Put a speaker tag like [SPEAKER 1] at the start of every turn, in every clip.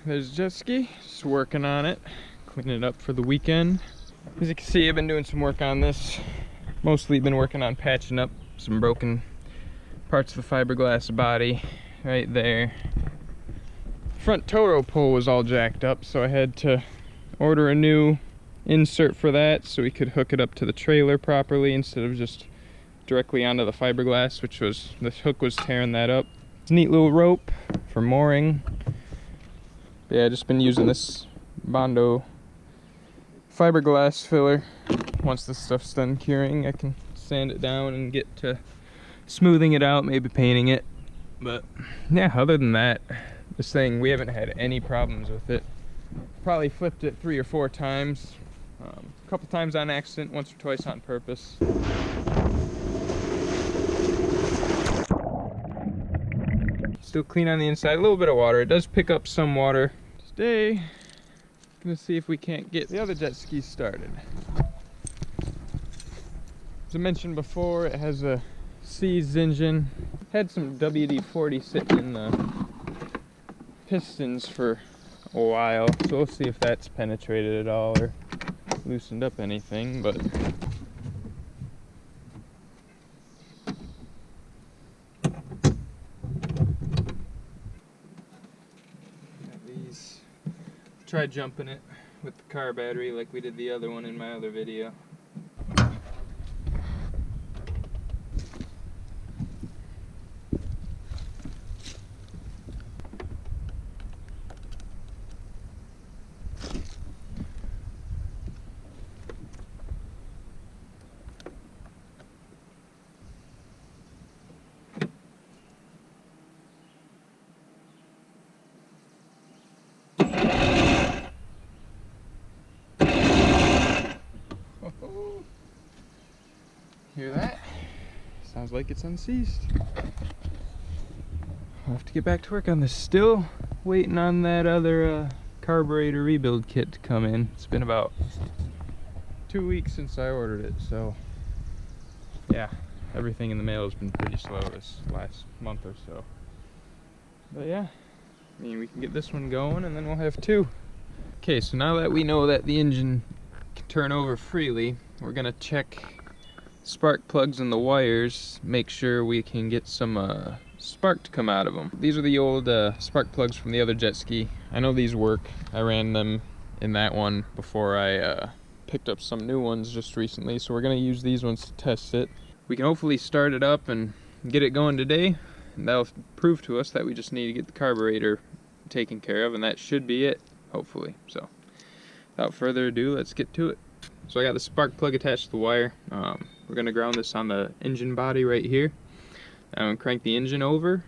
[SPEAKER 1] there's jet ski, just working on it, cleaning it up for the weekend. As you can see, I've been doing some work on this. Mostly been working on patching up some broken parts of the fiberglass body right there. Front tow pole was all jacked up, so I had to order a new insert for that so we could hook it up to the trailer properly instead of just directly onto the fiberglass, which was, the hook was tearing that up. It's a neat little rope for mooring. But yeah, just been using this Bondo fiberglass filler. Once this stuff's done curing, I can sand it down and get to smoothing it out, maybe painting it. But yeah, other than that, this thing, we haven't had any problems with it. Probably flipped it 3 or 4 times. A couple times on accident, once or twice on purpose. Still clean on the inside, a little bit of water. It does pick up some water. Today, gonna see if we can't get the other jet ski started. As I mentioned before, it has a seized engine. Had some WD-40 sitting in the pistons for a while, so we'll see if that's penetrated at all or loosened up anything, but these, try jumping it with the car battery like we did the other one in my other video. Hear that? Sounds like it's unseized. I'll have to get back to work on this. Still waiting on that other carburetor rebuild kit to come in. It's been about 2 weeks since I ordered it, so yeah, everything in the mail has been pretty slow this last month or so. But yeah, I mean, we can get this one going and then we'll have 2. Okay, so now that we know that the engine can turn over freely, we're gonna check spark plugs in the wires, make sure we can get some spark to come out of them. These are the old spark plugs from the other jet ski. I know these work. I ran them in that one before I picked up some new ones just recently, so we're gonna use these ones to test it. We can hopefully start it up and get it going today, and that'll prove to us that we just need to get the carburetor taken care of, and that should be it, hopefully. So without further ado, let's get to it. So I got the spark plug attached to the wire. We're gonna ground this on the engine body right here. And crank the engine over,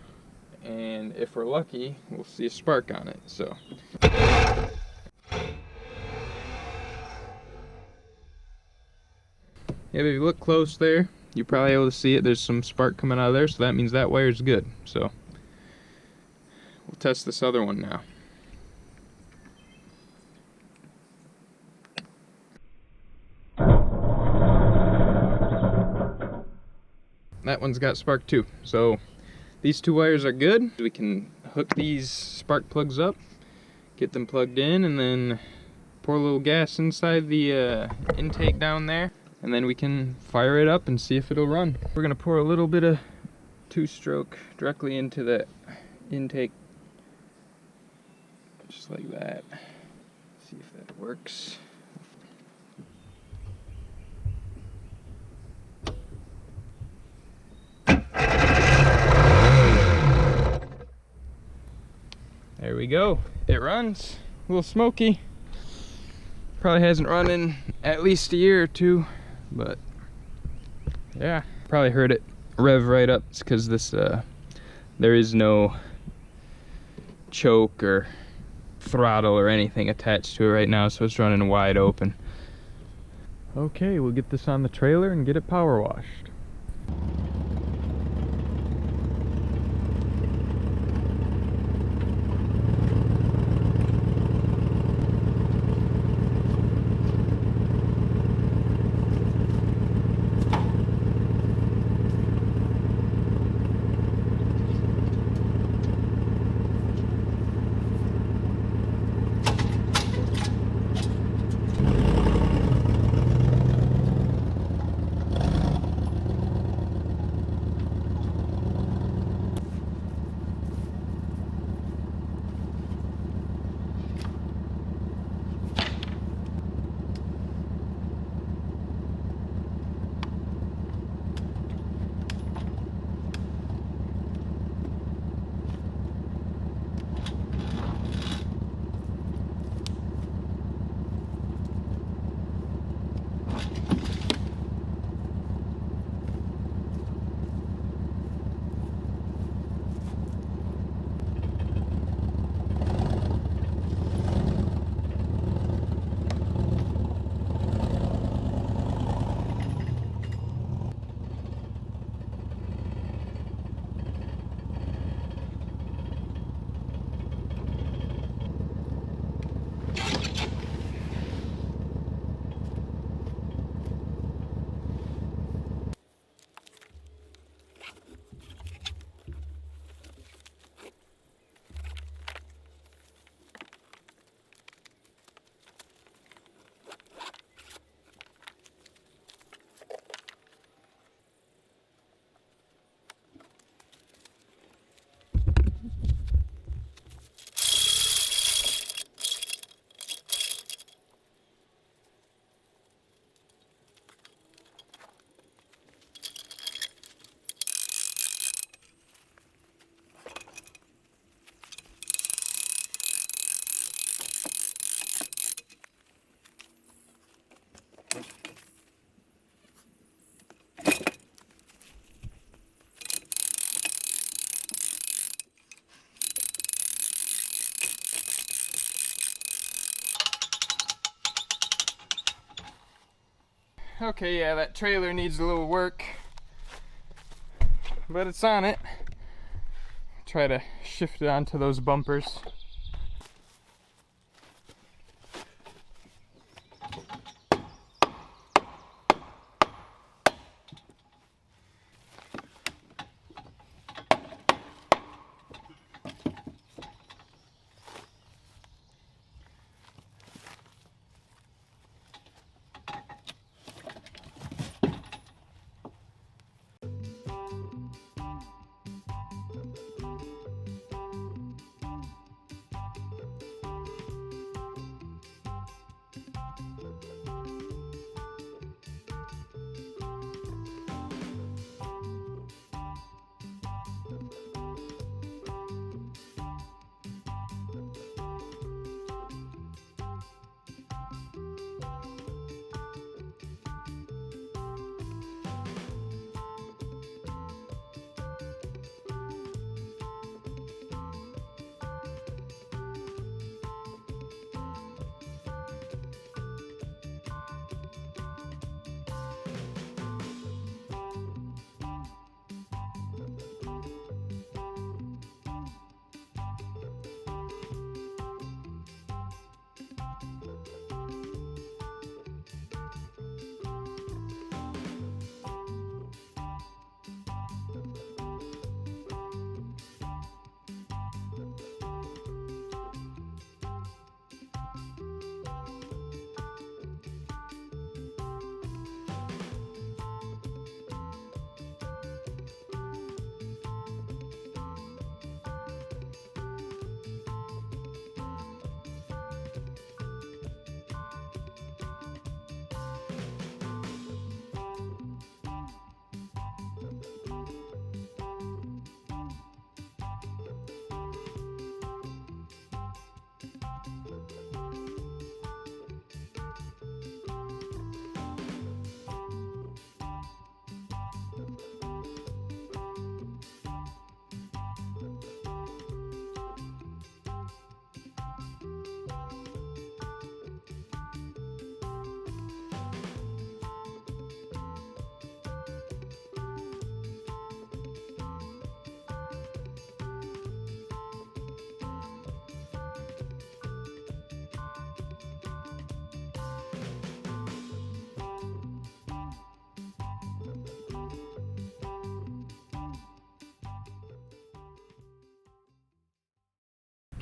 [SPEAKER 1] and if we're lucky, we'll see a spark on it. So yeah, if you look close there, you're probably able to see it. There's some spark coming out of there, so that means that wire's good. So we'll test this other one now. That one's got spark too. So these 2 wires are good. We can hook these spark plugs up, get them plugged in, and then pour a little gas inside the intake down there, and then we can fire it up and see if it'll run. We're gonna pour a little bit of 2-stroke directly into the intake, just like that. See if that works. There we go. It runs. A little smoky. Probably hasn't run in at least a year or 2, but yeah, probably heard it rev right up. It's because this there is no choke or throttle or anything attached to it right now, so it's running wide open. Okay, we'll get this on the trailer and get it power washed. Okay, yeah, that trailer needs a little work, but it's on it. Try to shift it onto those bumpers.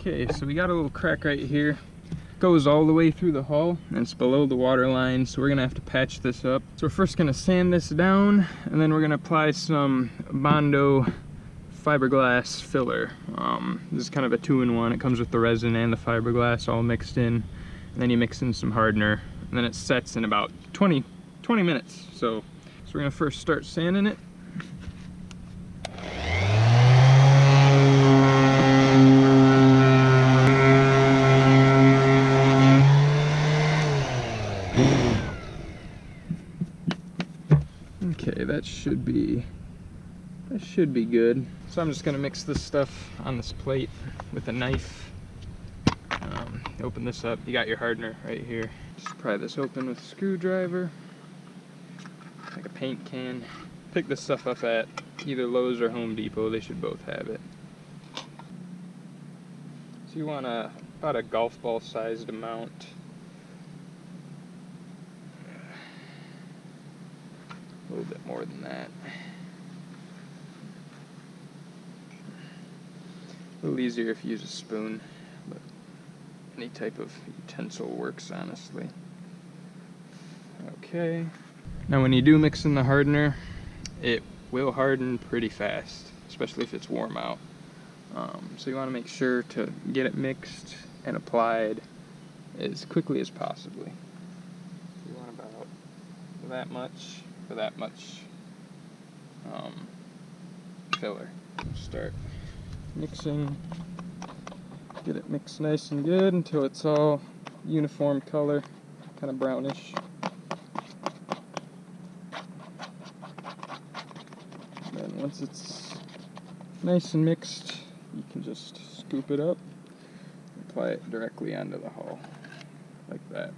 [SPEAKER 1] Okay, so we got a little crack right here. Goes all the way through the hull and it's below the water line, so we're gonna have to patch this up. So we're first gonna sand this down and then we're gonna apply some Bondo fiberglass filler. This is kind of a 2-in-1. It comes with the resin and the fiberglass all mixed in, and then you mix in some hardener, and then it sets in about 20 minutes. So we're gonna first start sanding it. Okay, that should be good. So I'm just gonna mix this stuff on this plate with a knife. Open this up. You got your hardener right here. Just pry this open with a screwdriver, like a paint can. Pick this stuff up at either Lowe's or Home Depot. They should both have it. So you want about a golf ball sized amount. A little bit more than that. A little easier if you use a spoon, but any type of utensil works, honestly. Okay. Now when you do mix in the hardener, it will harden pretty fast, especially if it's warm out. So you want to make sure to get it mixed and applied as quickly as possibly. You want about that much for that much filler. Start mixing, get it mixed nice and good until it's all uniform color, kind of brownish. Then once it's nice and mixed, you can just scoop it up and apply it directly onto the hull, like that.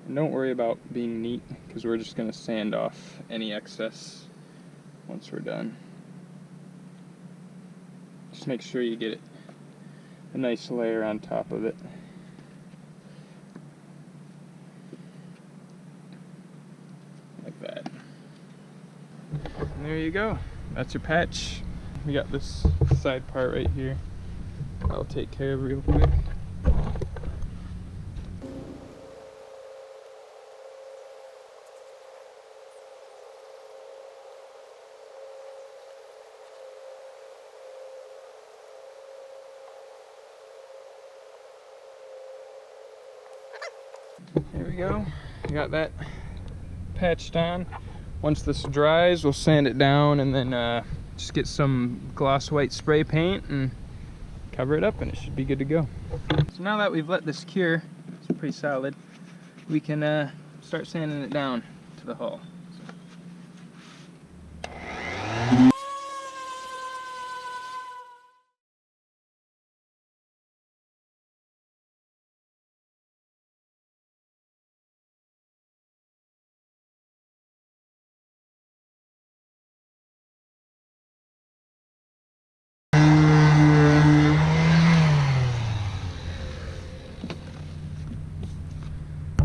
[SPEAKER 1] And don't worry about being neat, because we're just going to sand off any excess once we're done. Just make sure you get a nice layer on top of it. Like that. And there you go. That's your patch. We got this side part right here. I'll take care of real quick. There we go. We got that patched on. Once this dries, we'll sand it down and then just get some gloss white spray paint and cover it up, and it should be good to go. So now that we've let this cure, it's pretty solid, we can start sanding it down to the hull.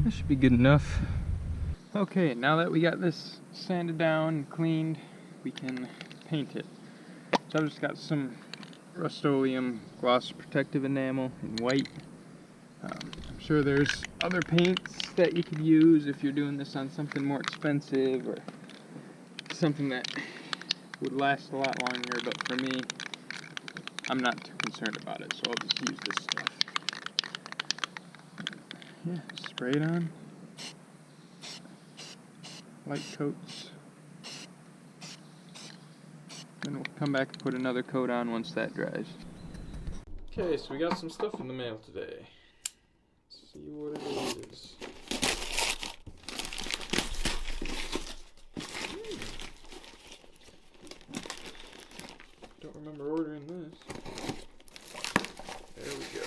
[SPEAKER 1] That should be good enough. Okay, now that we got this sanded down and cleaned, we can paint it. So I've just got some Rust-Oleum gloss protective enamel in white. I'm sure there's other paints that you could use if you're doing this on something more expensive or something that would last a lot longer, but for me, I'm not too concerned about it, so I'll just use this stuff. Yeah, spray it on. Light coats. Then we'll come back and put another coat on once that dries. Okay, so we got some stuff in the mail today. Let's see what it is. Don't remember ordering this. There we go.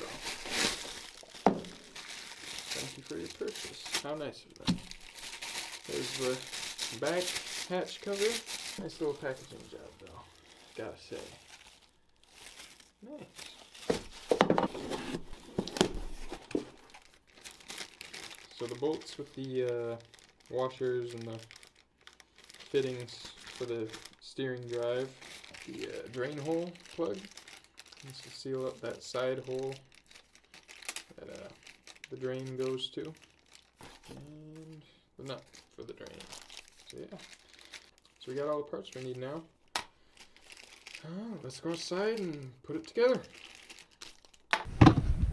[SPEAKER 1] Thank you for your purchase. How nice of them. There's the back hatch cover. Nice little packaging job though, gotta say. Nice. So the bolts with the washers and the fittings for the steering drive. The drain hole plug. This will seal up that side hole that the drain goes to. And the nut for the drain. So yeah. So we got all the parts we need now. Let's go outside and put it together.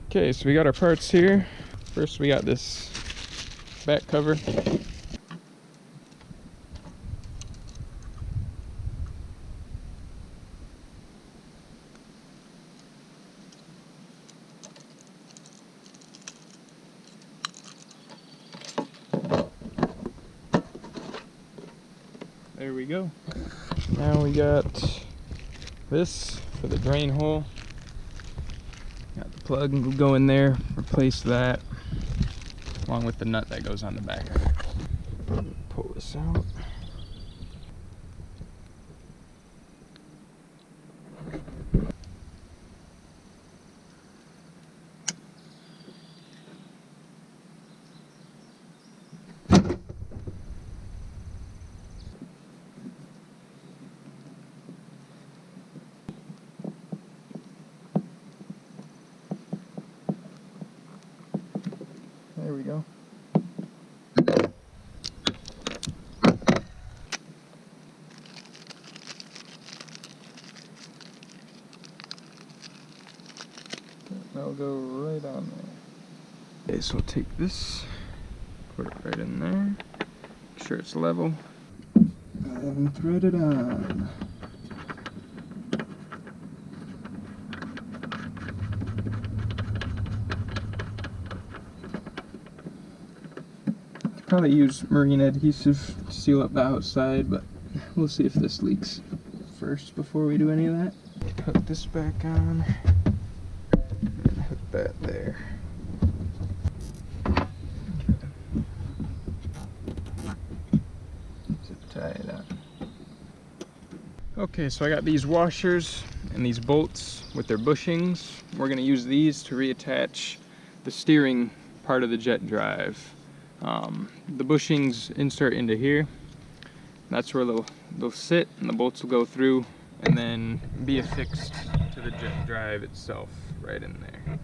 [SPEAKER 1] Okay, so we got our parts here. First we got this back cover. There we go. Now we got this for the drain hole. Got the plug and we'll go in there, replace that, along with the nut that goes on the back. Pull this out. There we go. That'll go right on there. Okay, so we'll take this, put it right in there, make sure it's level, and thread it on. Probably use marine adhesive to seal up the outside, but we'll see if this leaks first before we do any of that. Hook this back on, and hook that there. try it out. Okay, so I got these washers and these bolts with their bushings. We're going to use these to reattach the steering part of the jet drive. The bushings insert into here. That's where they'll sit, and the bolts will go through and then be affixed to the jet drive itself right in there.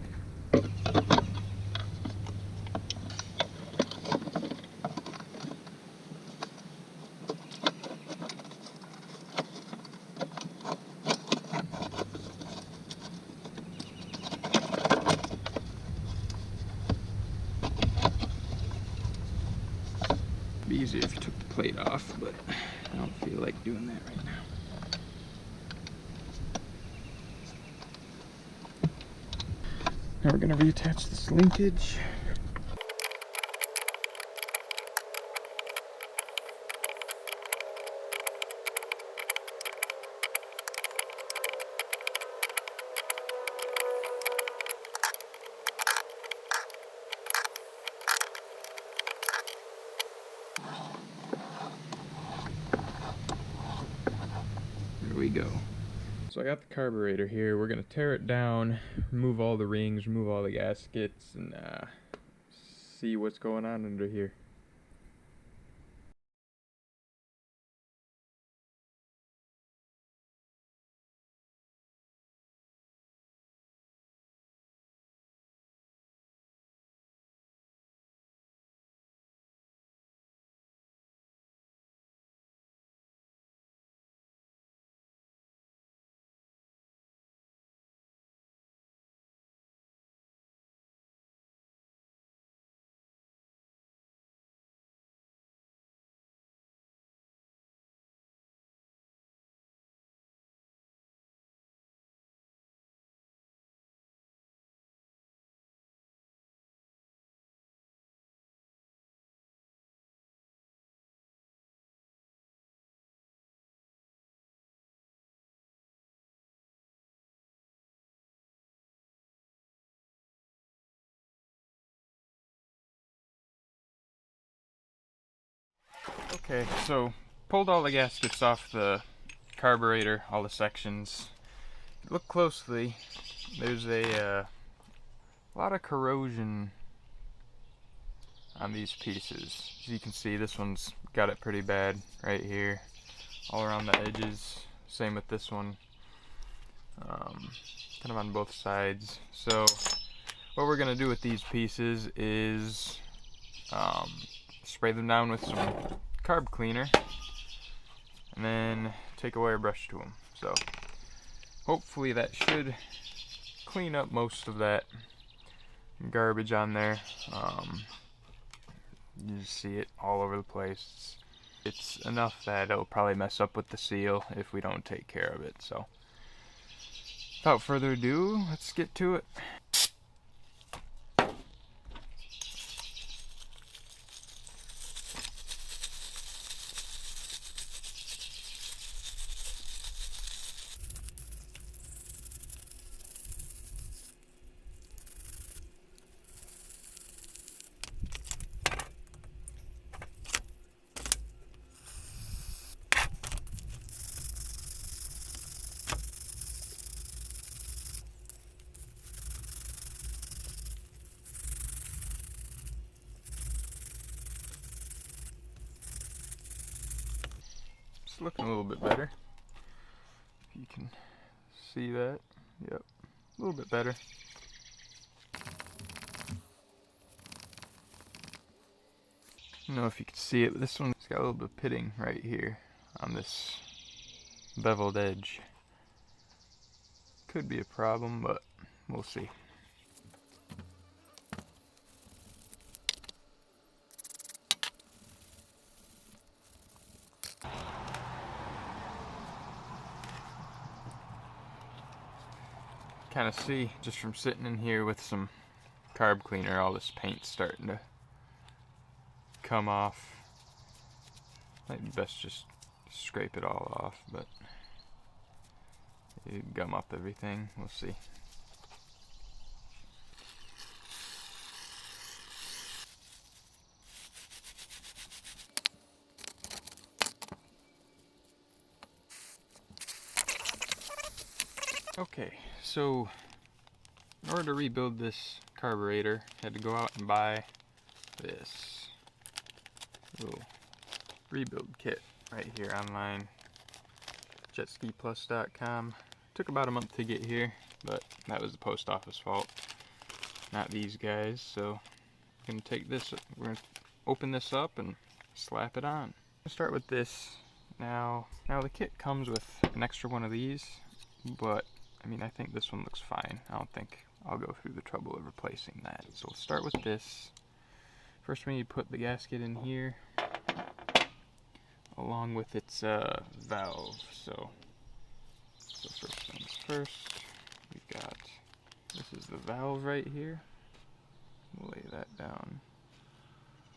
[SPEAKER 1] It'd be easier if you took the plate off, but I don't feel like doing that right now. Now we're going to reattach this linkage. There we go. So I got the carburetor here. We're gonna tear it down, remove all the rings, remove all the gaskets, and see what's going on under here. Okay, so pulled all the gaskets off the carburetor, all the sections. Look closely, there's a lot of corrosion on these pieces. As you can see, this one's got it pretty bad right here, all around the edges. Same with this one, kind of on both sides. So what we're gonna do with these pieces is spray them down with some carb cleaner and then take a wire brush to them. So hopefully that should clean up most of that garbage on there. You just see it all over the place. It's enough that it'll probably mess up with the seal if we don't take care of it. So without further ado, let's get to it. It's looking a little bit better. If you can see that. Yep, a little bit better. I don't know if you can see it, but this one's got a little bit of pitting right here on this beveled edge. Could be a problem, but we'll see. Kind of see just from sitting in here with some carb cleaner, all this paint's starting to come off. Might be best just scrape it all off, but you gum up everything. We'll see. Okay, so in order to rebuild this carburetor, I had to go out and buy this little rebuild kit right here online, jetskiplus.com. Took about a month to get here, but that was the post office fault, not these guys. So I'm gonna take this, we're gonna open this up and slap it on. I'll start with this. Now the kit comes with an extra one of these, but I mean, I think this one looks fine. I don't think I'll go through the trouble of replacing that. So we'll start with this. First we need to put the gasket in here, along with its valve. So first things first, we've got, this is the valve right here. We'll lay that down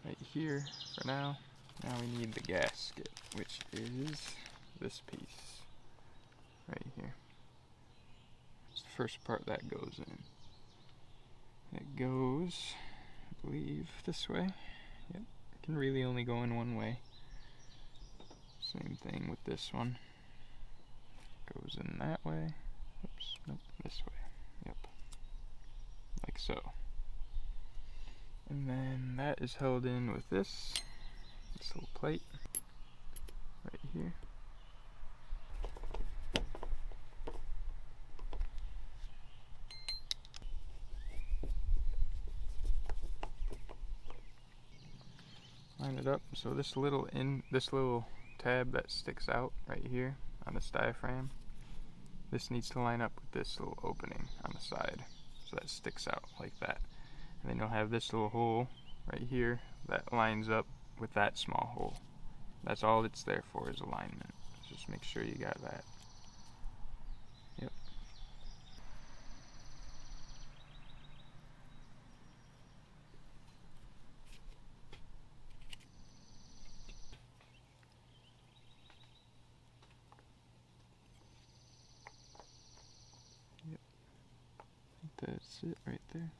[SPEAKER 1] right here for now. Now we need the gasket, which is this piece right here. It's the first part that goes in. It goes, I believe, this way. Yep, it can really only go in one way. Same thing with this one. Goes in that way. Oops, nope, this way. Yep, like so. And then that is held in with this little plate right here. Line it up. So this little tab that sticks out right here on this diaphragm, this needs to line up with this little opening on the side, so that sticks out like that. And then you'll have this little hole right here that lines up with that small hole. That's all it's there for, is alignment. Just make sure you got that. Yep. Yep. I think that's it right there.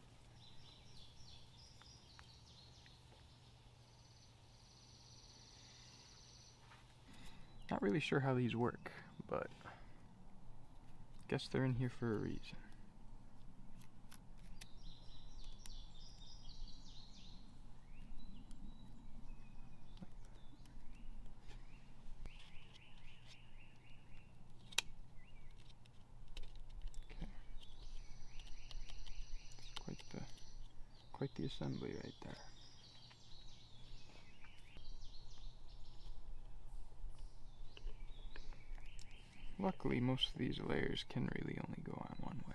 [SPEAKER 1] Not really sure how these work, but I guess they're in here for a reason. Okay. It's quite the assembly right there. Luckily, most of these layers can really only go on one way.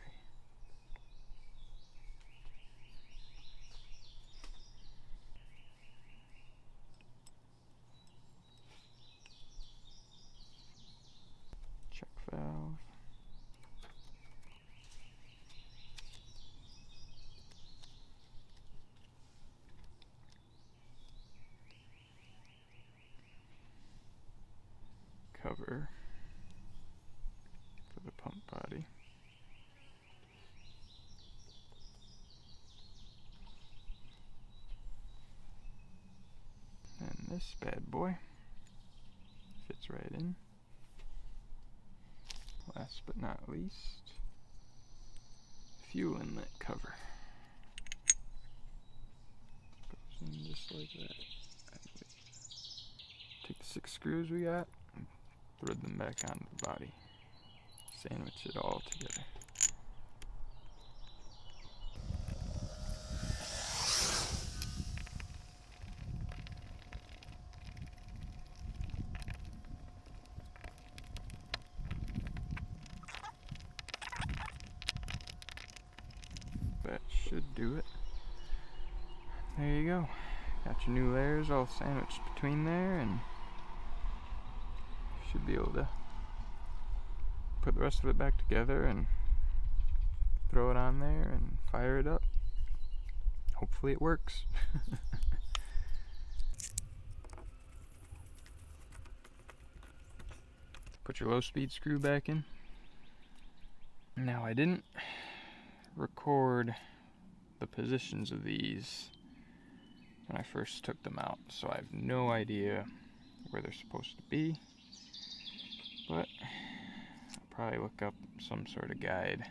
[SPEAKER 1] Check valve. Cover for the pump body. And this bad boy fits right in. Last but not least, fuel inlet cover. Goes in just like that. Take the 6 screws we got and thread them back onto the body. Sandwich it all together. That should do it. There you go. Got your new layers all sandwiched between there, and you should be able to put the rest of it back together and throw it on there and fire it up. Hopefully it works. Put your low speed screw back in. Now I didn't record the positions of these when I first took them out, so I have no idea where they're supposed to be, but I'll probably look up some sort of guide,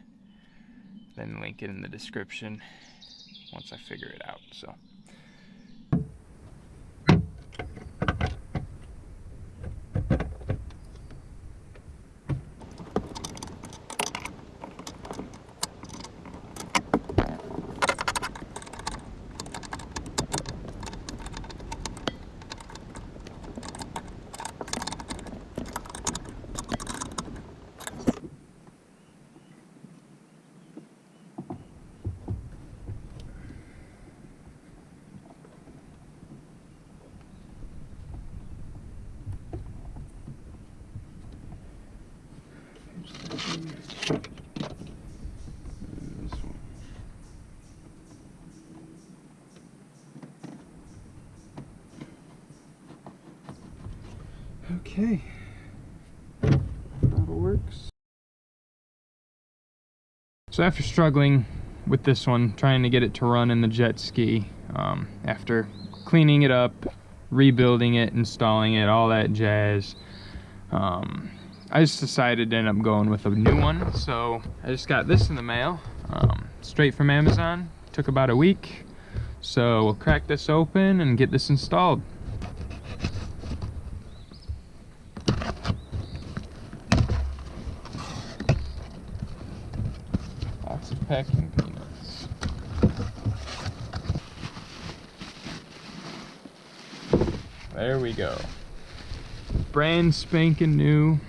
[SPEAKER 1] then link it in the description once I figure it out. So. Okay, throttle works. So after struggling with this one, trying to get it to run in the jet ski, after cleaning it up, rebuilding it, installing it, all that jazz, I just decided to end up going with a new one. So I just got this in the mail, straight from Amazon. Took about a week. So we'll crack this open and get this installed. Lots of packing peanuts. There we go. Brand spanking new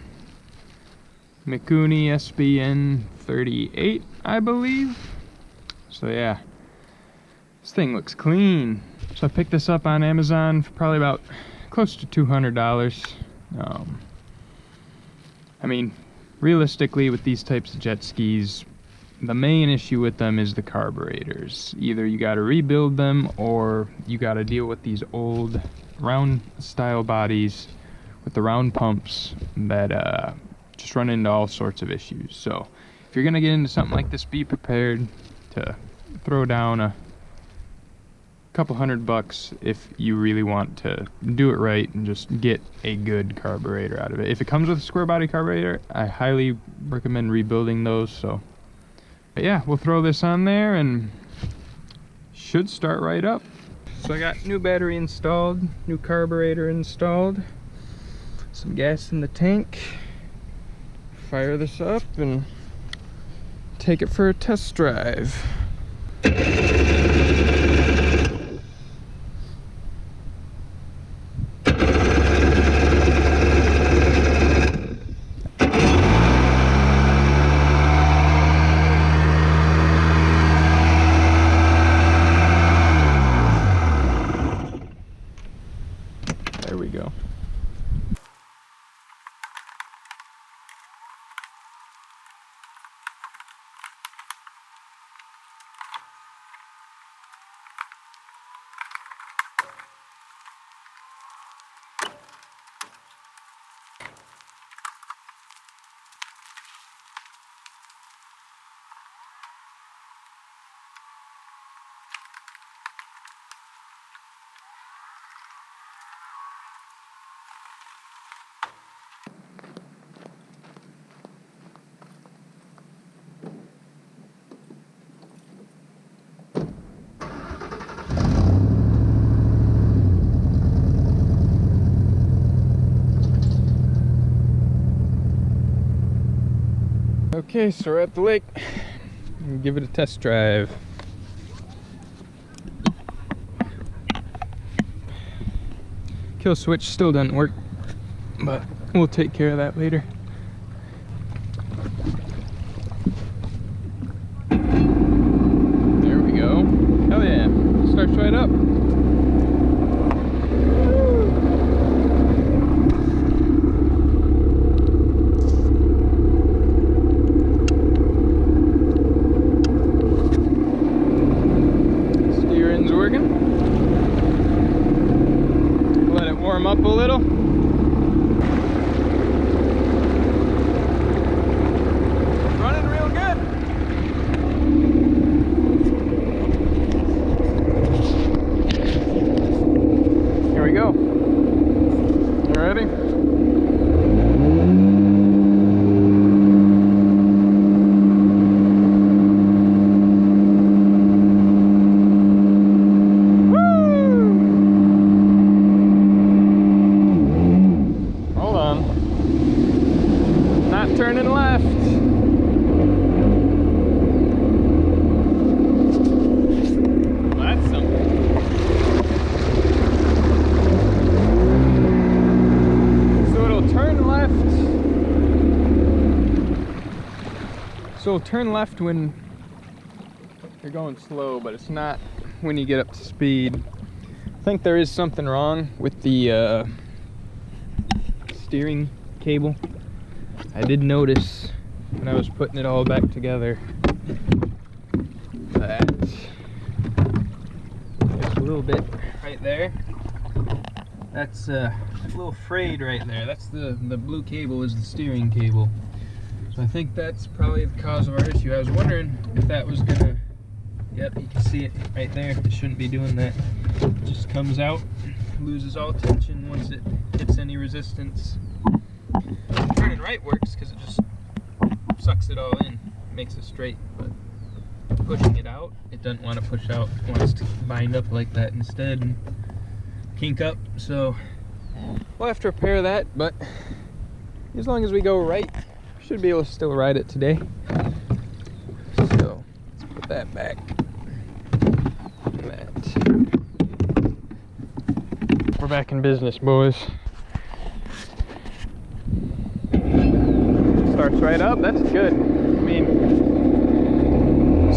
[SPEAKER 1] Mikuni SBN 38, I believe. So yeah, this thing looks clean. So I picked this up on Amazon for probably about close to $200. I mean, realistically, with these types of jet skis, the main issue with them is the carburetors. Either you got to rebuild them, or you got to deal with these old round style bodies with the round pumps that just run into all sorts of issues. So if you're gonna get into something like this, be prepared to throw down a couple $100 if you really want to do it right and just get a good carburetor out of it. If it comes with a square body carburetor, I highly recommend rebuilding those. So but yeah, we'll throw this on there and should start right up. So I got new battery installed, new carburetor installed, some gas in the tank. Fire this up and take it for a test drive. There we go. Okay, so we're at the lake. Give it a test drive. Kill switch still doesn't work, but we'll take care of that later. There we go. Hell yeah, starts right up. Warm up a little. turning left. Well, that's something. So it'll turn left. So it'll turn left when you're going slow, but it's not when you get up to speed. I think there is something wrong with the steering cable. I did notice when I was putting it all back together that there's a little bit right there. That's a little frayed right there. That's the blue cable is the steering cable. So I think that's probably the cause of our issue. I was wondering if that was gonna, yep, you can see it right there. It shouldn't be doing that. It just comes out, loses all tension once it hits any resistance. Turning right works because it just sucks it all in, makes it straight, but pushing it out, it doesn't want to push out. It wants to bind up like that instead and kink up. So we'll have to repair that, but as long as we go right, we should be able to still ride it today. So let's put that back. We're back in business, boys. Starts right up, that's good. I mean,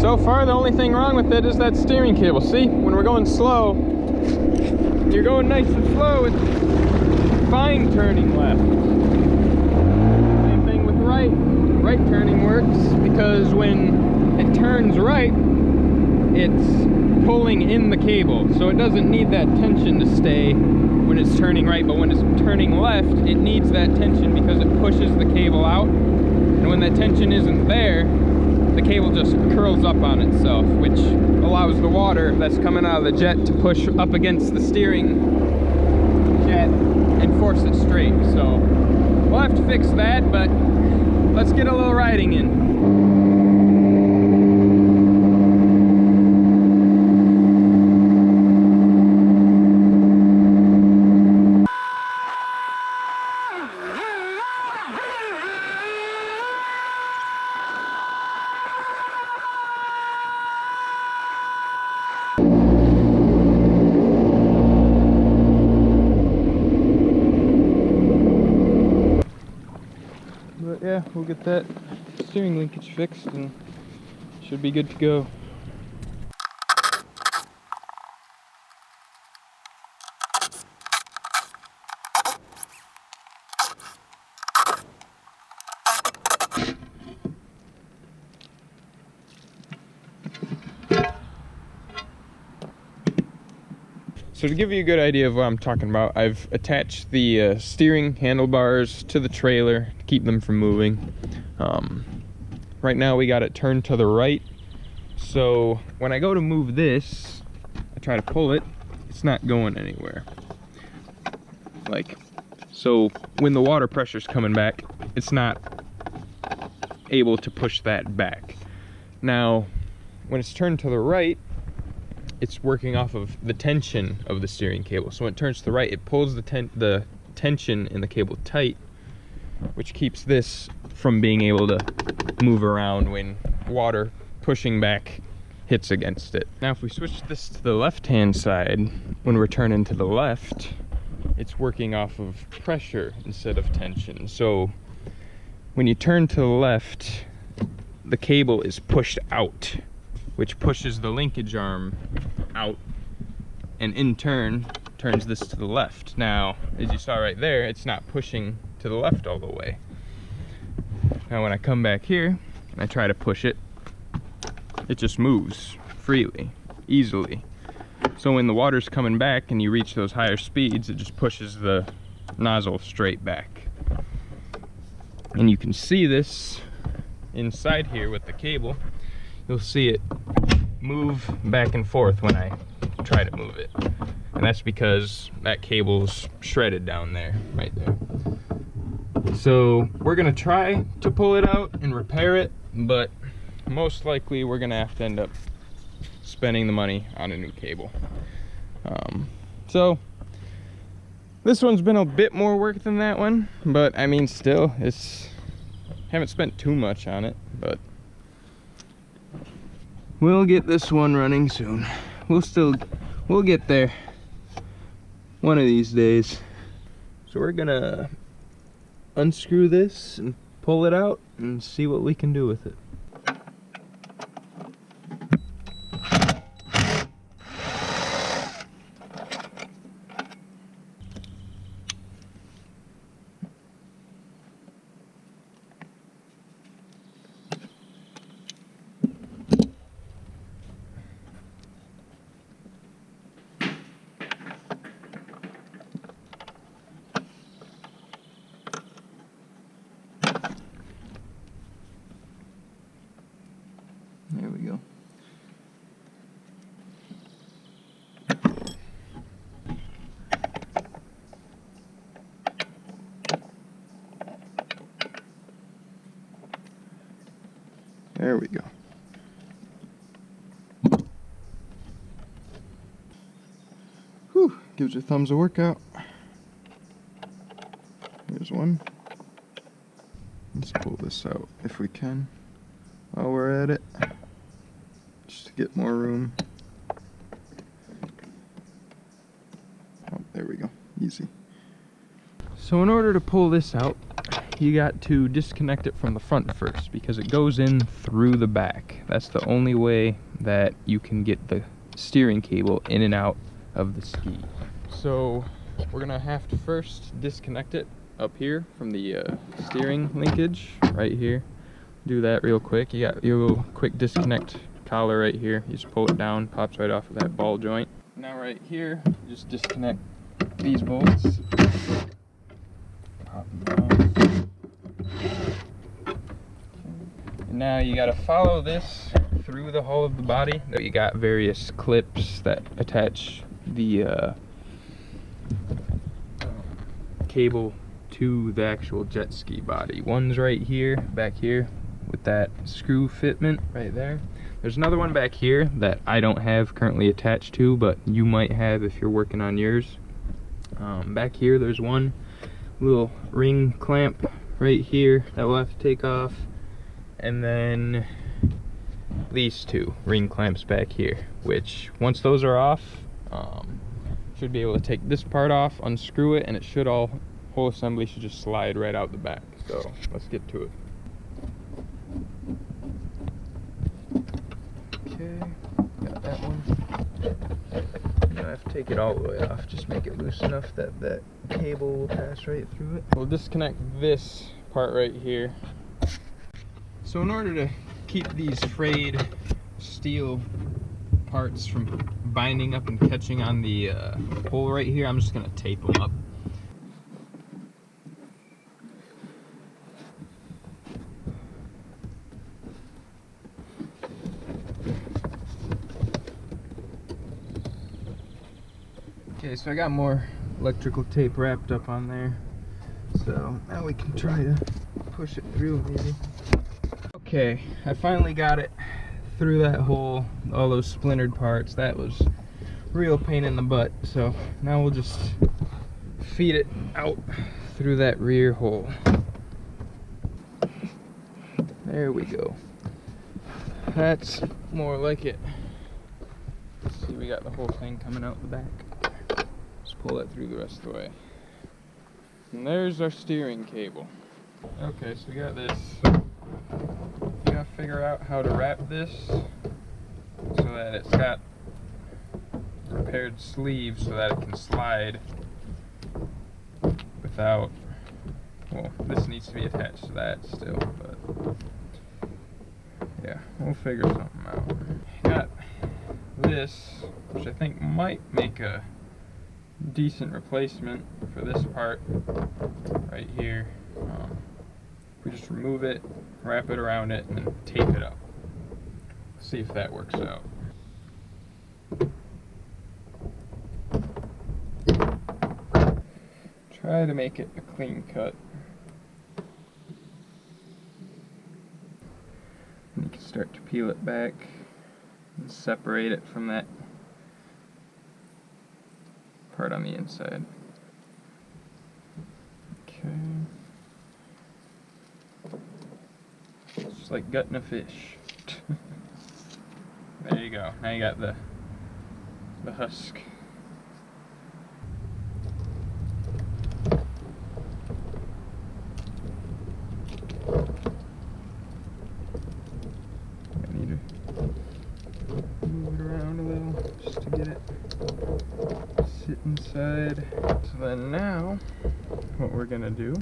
[SPEAKER 1] so far the only thing wrong with it is that steering cable. See, when we're going slow, you're going nice and slow, it's fine turning left. Same thing with right. Right turning works because when it turns right, it's pulling in the cable, so it doesn't need that tension to stay when it's turning right, but when it's turning left, it needs that tension because it pushes the cable out, and when that tension isn't there, the cable just curls up on itself, which allows the water that's coming out of the jet to push up against the steering jet and force it straight. So we'll have to fix that, but let's get a little riding in. But yeah, we'll get that steering linkage fixed and should be good to go. So to give you a good idea of what I'm talking about, I've attached the steering handlebars to the trailer to keep them from moving. Right now we got it turned to the right, so when I go to move this, I try to pull it, it's not going anywhere. Like, so when the water pressure's coming back, it's not able to push that back. Now, when it's turned to the right, it's working off of the tension of the steering cable. So when it turns to the right, it pulls the tension in the cable tight, which keeps this from being able to move around when water pushing back hits against it. Now if we switch this to the left-hand side, when we're turning to the left, it's working off of pressure instead of tension. So when you turn to the left, the cable is pushed out, which pushes the linkage arm out and in turn turns this to the left. Now, as you saw right there, it's not pushing to the left all the way. Now when I come back here and I try to push it, it just moves freely, easily. So when the water's coming back and you reach those higher speeds, it just pushes the nozzle straight back. And you can see this inside here with the cable. You'll see it move back and forth when I try to move it. And that's because that cable's shredded down there, right there. So we're gonna try to pull it out and repair it, but most likely we're gonna have to end up spending the money on a new cable. So this one's been a bit more work than that one, but I mean still, it's Haven't spent too much on it, but we'll get this one running soon. We'll get there one of these days. So we're gonna unscrew this and pull it out and see what we can do with it. There we go. There we go. Whew, gives your thumbs a workout. Here's one. Let's pull this out if we can while we're at it, just to get more room. Oh, there we go, easy. So in order to pull this out, you got to disconnect it from the front first, because it goes in through the back. That's the only way that you can get the steering cable in and out of the ski. So we're gonna have to first disconnect it up here from the steering linkage right here. Do that real quick. You got your quick disconnect collar right here. You just pull it down, pops right off of that ball joint. Now right here, you just disconnect these bolts. Pop them off. And now you got to follow this through the whole of the body. You got various clips that attach the cable to the actual jet ski body. One's right here, back here, with that screw fitment right there. There's another one back here that I don't have currently attached to, but you might have if you're working on yours. Back here there's one little ring clamp right here that we'll have to take off, and then these two ring clamps back here, which once those are off, should be able to take this part off, unscrew it, and it should whole assembly should just slide right out the back. So let's get to it. Okay, got that one. Now I have to take it all the way off, just make it loose enough that that cable will pass right through it. We'll disconnect this part right here. So in order to keep these frayed steel parts from binding up and catching on the hole right here, I'm just gonna tape them up. Okay, so I got more electrical tape wrapped up on there, so now we can try to push it through maybe. Okay, I finally got it through that hole, all those splintered parts. That was real pain in the butt, so now we'll just feed it out through that rear hole. There we go. That's more like it. Let's see, we got the whole thing coming out the back. Pull that through the rest of the way. And there's our steering cable. Okay, so we got this. We gotta figure out how to wrap this so that it's got repaired sleeves so that it can slide without, well, this needs to be attached to that still, but yeah, we'll figure something out. Got this, which I think might make a decent replacement for this part right here. We just remove it, wrap it around it, and then tape it up. See if that works out. Try to make it a clean cut. And you can start to peel it back and separate it from that part on the inside. Okay. Just like gutting a fish. There you go. Now you got the husk. I need to move it around a little just to get it sit inside. So then now what we're gonna do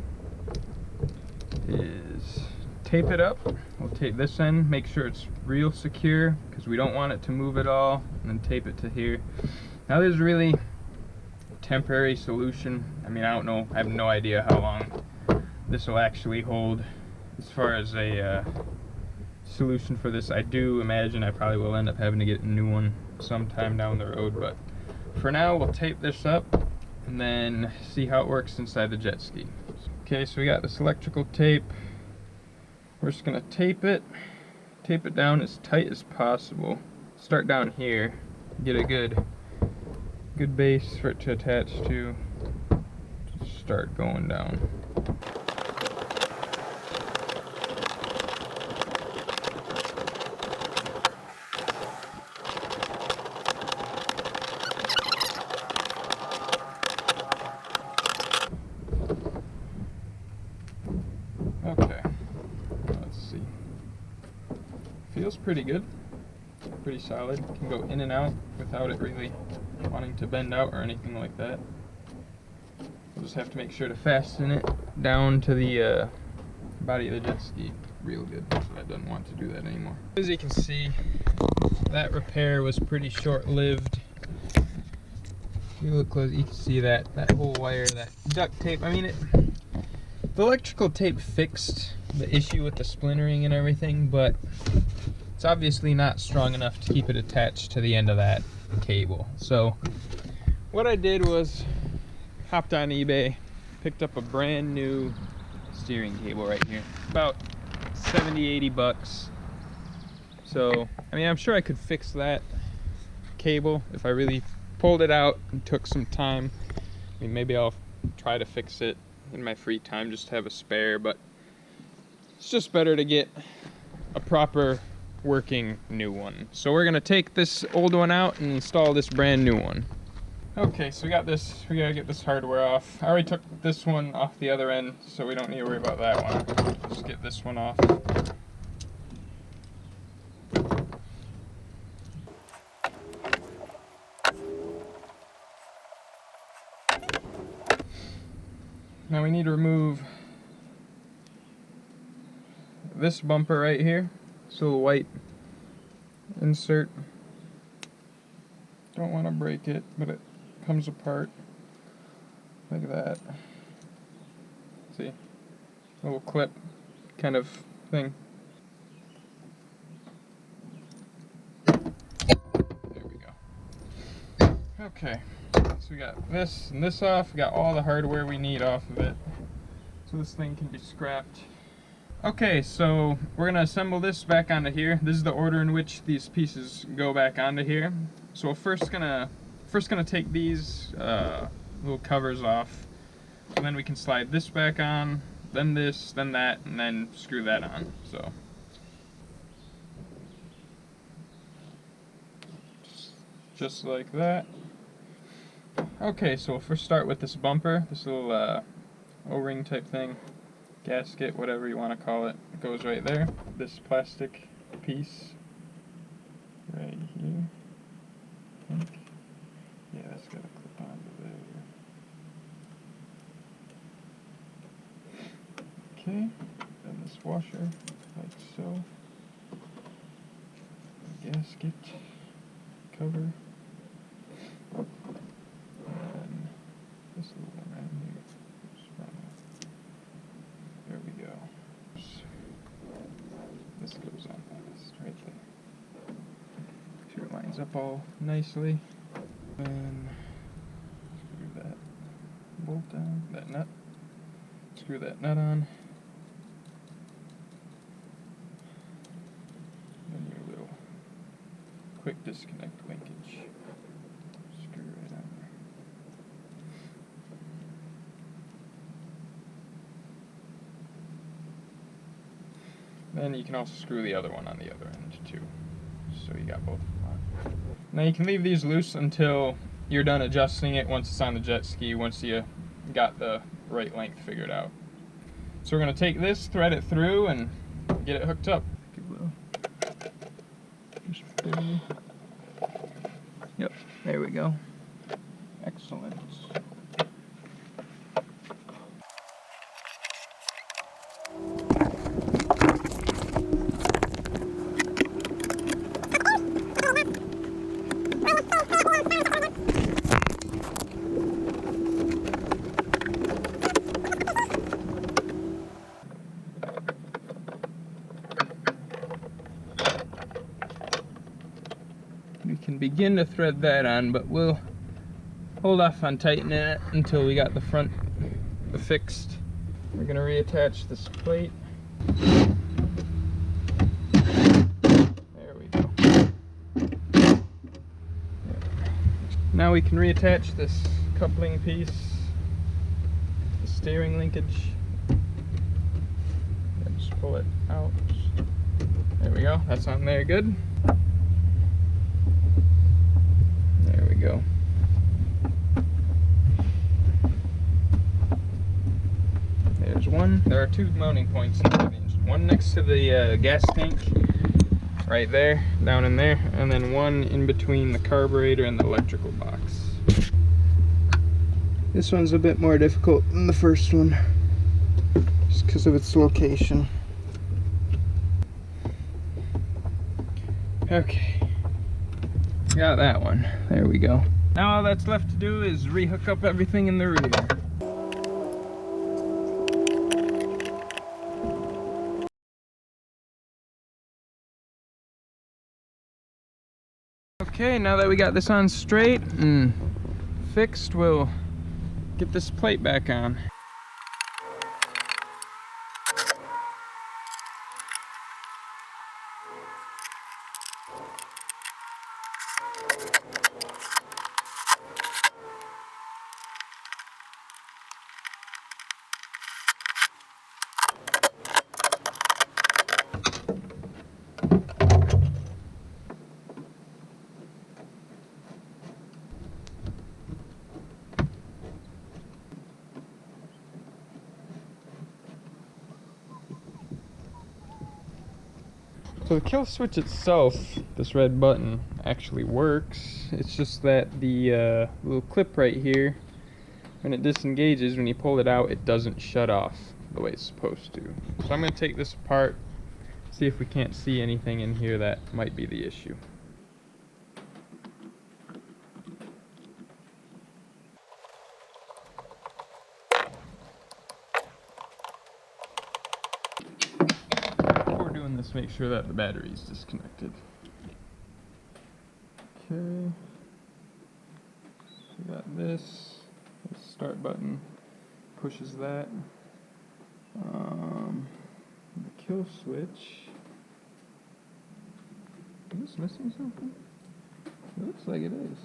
[SPEAKER 1] is tape it up. We'll tape this end, make sure it's real secure because we don't want it to move at all, and then tape it to here. Now there's really a temporary solution. I mean, I don't know, I have no idea how long this will actually hold as far as a solution for this. I do imagine I probably will end up having to get a new one sometime down the road, but for now we'll tape this up and then see how it works inside the jet ski. Okay, so we got this electrical tape. We're just gonna tape it down as tight as possible. Start down here, get a good base for it to attach to. Start going down. Okay, let's see. Feels pretty good, pretty solid. Can go in and out without it really wanting to bend out or anything like that. We'll just have to make sure to fasten it down to the body of the jet ski real good, so I don't want to do that anymore. As you can see, that repair was pretty short-lived. If you look close, you can see that whole wire, that duct tape. I mean, the electrical tape fixed the issue with the splintering and everything, but it's obviously not strong enough to keep it attached to the end of that cable. So what I did was hopped on eBay, picked up a brand new steering cable right here, about 70-80 bucks. So I mean, I'm sure I could fix that cable if I really pulled it out and took some time. I mean, maybe I'll try to fix it in my free time, just to have a spare, but it's just better to get a proper working new one. So we're gonna take this old one out and install this brand new one. Okay, so we gotta get this hardware off. I already took this one off the other end, so we don't need to worry about that one. Just get this one off. Now we need to remove this bumper right here. This little white insert. Don't want to break it, but it comes apart like that. See? Little clip kind of thing. There we go. Okay. So we got this and this off. We got all the hardware we need off of it. So this thing can be scrapped. Okay, so we're gonna assemble this back onto here. This is the order in which these pieces go back onto here. So we're first gonna take these little covers off, and then we can slide this back on, then this, then that, and then screw that on. So just like that. Okay, so we'll first start with this bumper, this little O-ring type thing, gasket, whatever you want to call it. It goes right there. This plastic piece right here. I think. Yeah, that's got to clip onto there. Okay, then this washer, like so. Gasket, cover. This little one right here. There we go. This goes on this right there. Make sure it lines up all nicely. And screw that bolt down, that nut. Screw that nut on. Then your little quick disconnect linkage. Screw right on there. Then you can also screw the other one on the other end too. So you got both of them on. Now you can leave these loose until you're done adjusting it once it's on the jet ski, once you got the right length figured out. So we're going to take this, thread it through, and get it hooked up. Yep, there we go. Excellent. We can begin to thread that on, but we'll hold off on tightening it until we got the front affixed. We're going to reattach this plate. There we go. Now we can reattach this coupling piece, the steering linkage. Just pull it out. There we go. That's on there good. There we go. There's one. There are two mounting points in the engine. One next to the gas tank, right there, down in there, and then one in between the carburetor and the electrical box. This one's a bit more difficult than the first one, just because of its location. Okay. Got that one. There we go. Now all that's left to do is rehook up everything in the rear. Okay, now that we got this on straight and fixed, we'll get this plate back on. So the kill switch itself, this red button, actually works. It's just that the little clip right here, when it disengages, when you pull it out, it doesn't shut off the way it's supposed to. So I'm going to take this apart, see if we can't see anything in here that might be the issue. Make sure that the battery is disconnected. Okay, so we got this. The start button pushes that. The kill switch. Is this missing something? It looks like it is.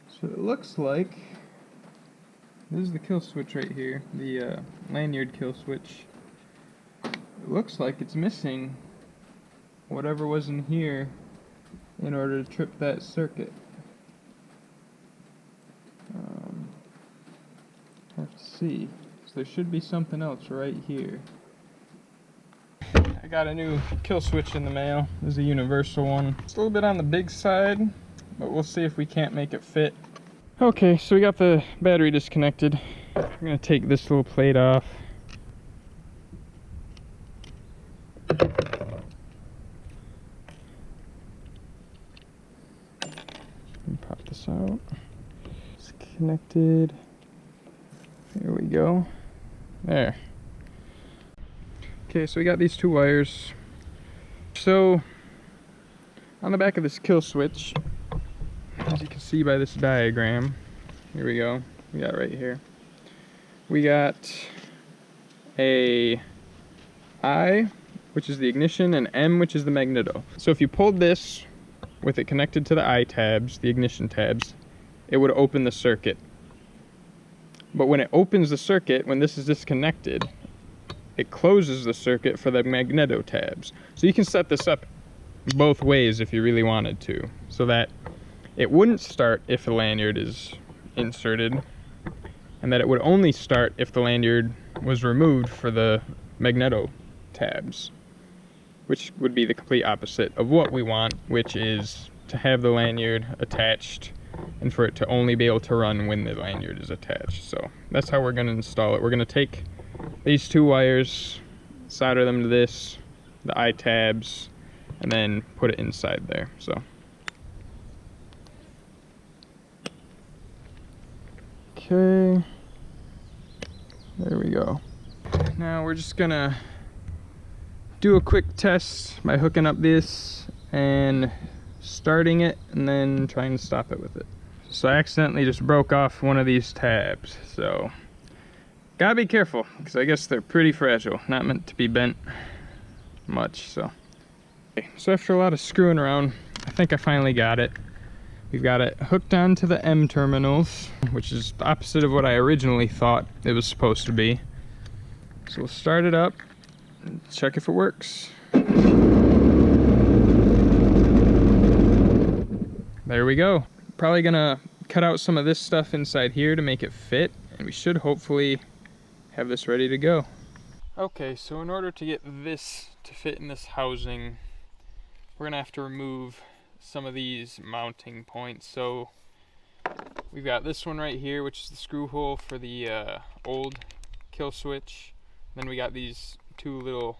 [SPEAKER 1] So it looks like this is the kill switch right here, the lanyard kill switch. It looks like it's missing whatever was in here in order to trip that circuit. Have to see. So there should be something else right here. I got a new kill switch in the mail. This is a universal one. It's a little bit on the big side, but we'll see if we can't make it fit. Okay, so we got the battery disconnected. I'm gonna take this little plate off. Pop this out. It's connected. There we go. There. Okay, so we got these two wires. So on the back of this kill switch, as you can see by this diagram, here we go. We got right here. We got a I, which is the ignition, and M, which is the magneto. So if you pulled this with it connected to the I tabs, the ignition tabs, it would open the circuit. But when it opens the circuit, when this is disconnected, it closes the circuit for the magneto tabs. So you can set this up both ways if you really wanted to, so that it wouldn't start if the lanyard is inserted, and that it would only start if the lanyard was removed for the magneto tabs, which would be the complete opposite of what we want, which is to have the lanyard attached and for it to only be able to run when the lanyard is attached. So that's how we're going to install it. We're going to take these two wires, solder them to this, the eye tabs, and then put it inside there. So okay, there we go. Now we're just gonna do a quick test by hooking up this and starting it and then trying to stop it with it. So I accidentally just broke off one of these tabs, so gotta be careful because I guess they're pretty fragile, not meant to be bent much. So after a lot of screwing around, I think I finally got it. We've got it hooked onto the M terminals, which is the opposite of what I originally thought it was supposed to be. So we'll start it up and check if it works. There we go. Probably gonna cut out some of this stuff inside here to make it fit, and we should hopefully have this ready to go. Okay, so in order to get this to fit in this housing, we're gonna have to remove some of these mounting points. So we've got this one right here, which is the screw hole for the old kill switch. Then we got these two little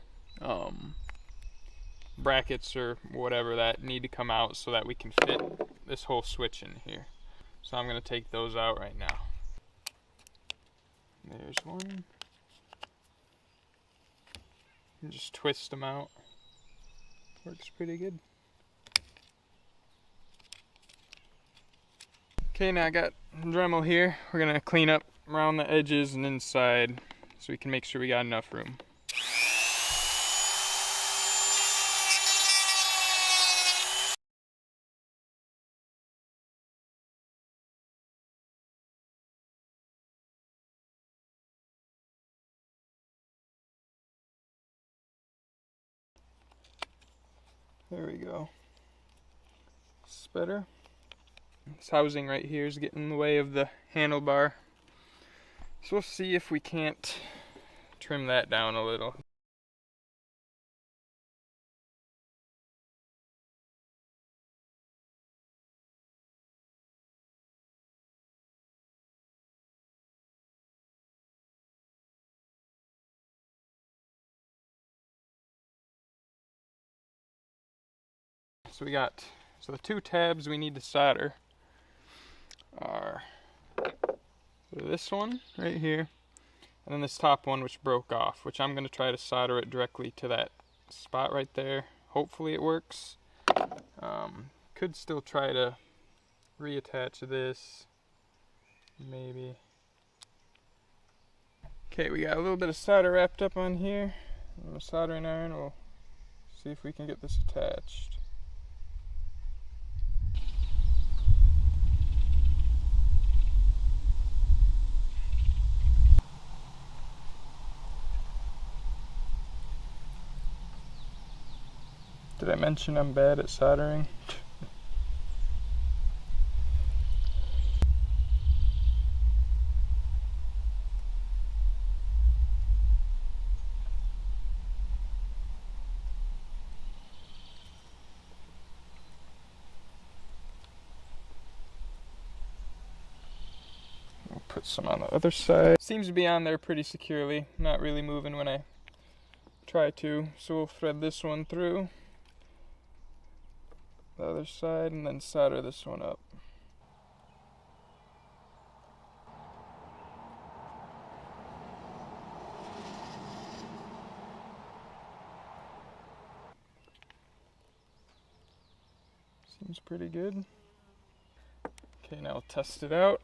[SPEAKER 1] brackets or whatever that need to come out so that we can fit this whole switch in here. So I'm going to take those out right now. There's one. And just twist them out. Works pretty good. Okay, now I got Dremel here. We're going to clean up around the edges and inside so we can make sure we got enough room. There we go. It's better. This housing right here is getting in the way of the handlebar. So we'll see if we can't trim that down a little. So the two tabs we need to solder are this one right here, and then this top one which broke off, which I'm going to try to solder it directly to that spot right there. Hopefully it works. Could still try to reattach this, maybe. Okay, we got a little bit of solder wrapped up on here. A soldering iron, we'll see if we can get this attached. Did I mention I'm bad at soldering? We'll put some on the other side. Seems to be on there pretty securely, not really moving when I try to. So we'll thread this one through the other side and then solder this one up. Seems pretty good. Okay, now I'll test it out.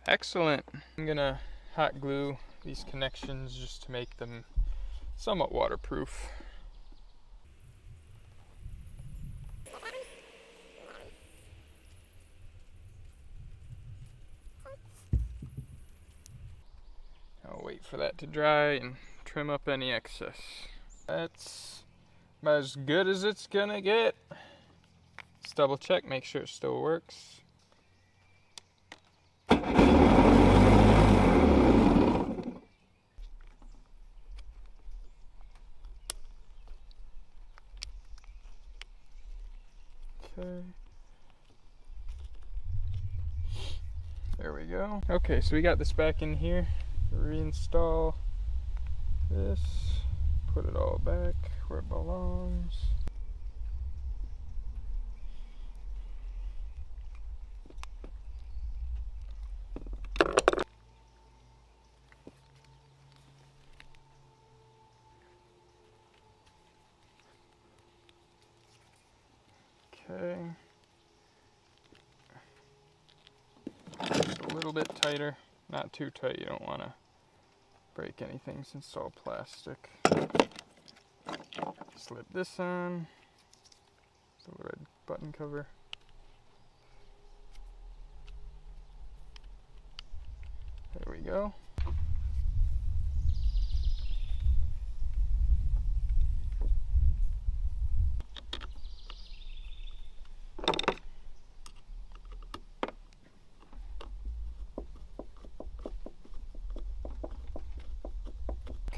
[SPEAKER 1] Excellent. I'm gonna hot glue these connections just to make them somewhat waterproof. wait for that to dry and trim up any excess. That's about as good as it's gonna get. Let's double check, make sure it still works. Okay. There we go. Okay, so we got this back in here. Reinstall this, put it all back where it belongs. Okay. Just a little bit tighter, not too tight, you don't want to break anything since it's all plastic. Slip this on, the red button cover. There we go.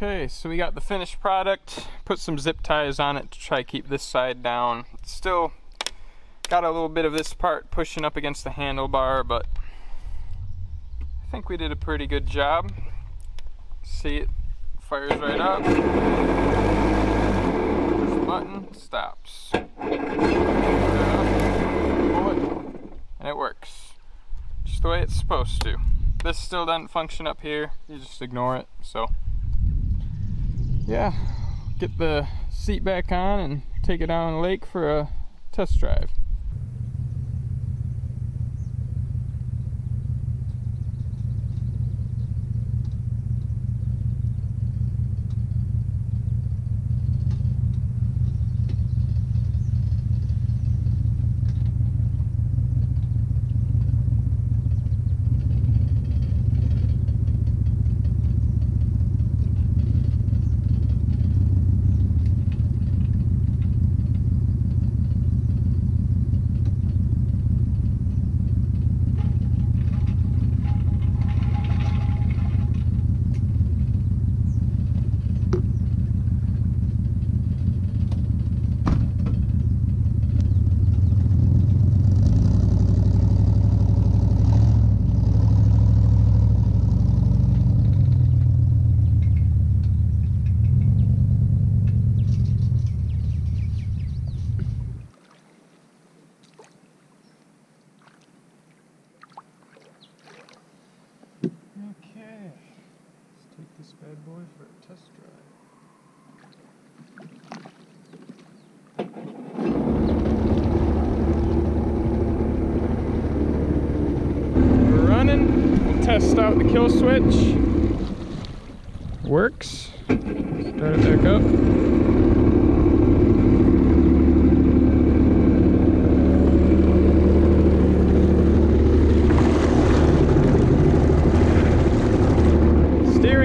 [SPEAKER 1] Okay, so we got the finished product. Put some zip ties on it to try to keep this side down. It's still got a little bit of this part pushing up against the handlebar, but I think we did a pretty good job. See, it fires right up. Push the button, stops. Pull it, and it works. Just the way it's supposed to. This still doesn't function up here. You just ignore it. So yeah, get the seat back on and take it down the lake for a test drive. This bad boy for a test drive. We're running. We'll test out the kill switch. Works. Start it back up.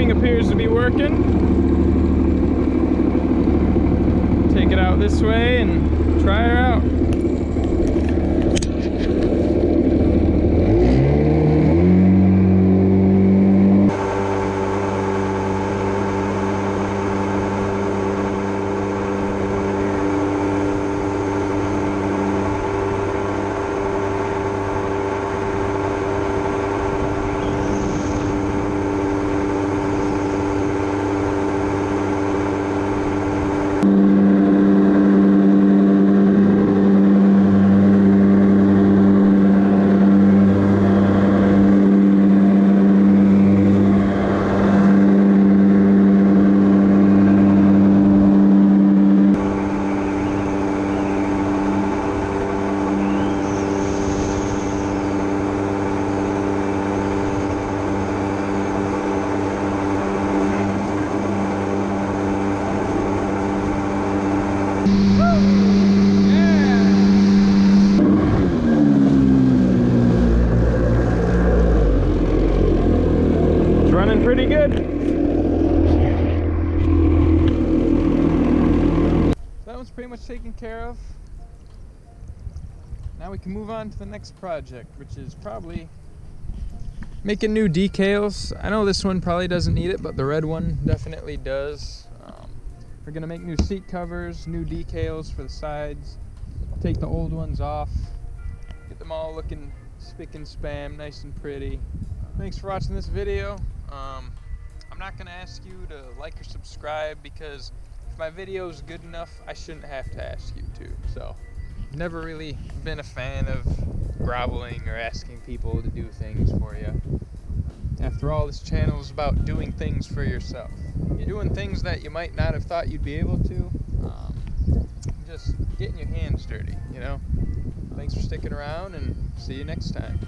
[SPEAKER 1] Appears to be working. Take it out this way and try her out. Pretty good. pretty much taken care of. Now we can move on to the next project, which is probably making new decals. I know this one probably doesn't need it, but the red one definitely does. We're gonna make new seat covers, new decals for the sides, take the old ones off, get them all looking spick and span, nice and pretty. Thanks for watching this video. I'm not gonna ask you to like or subscribe because if my video is good enough, I shouldn't have to ask you to. So, never really been a fan of groveling or asking people to do things for you. After all, this channel is about doing things for yourself. You're doing things that you might not have thought you'd be able to. Just getting your hands dirty, you know? Thanks for sticking around, and see you next time.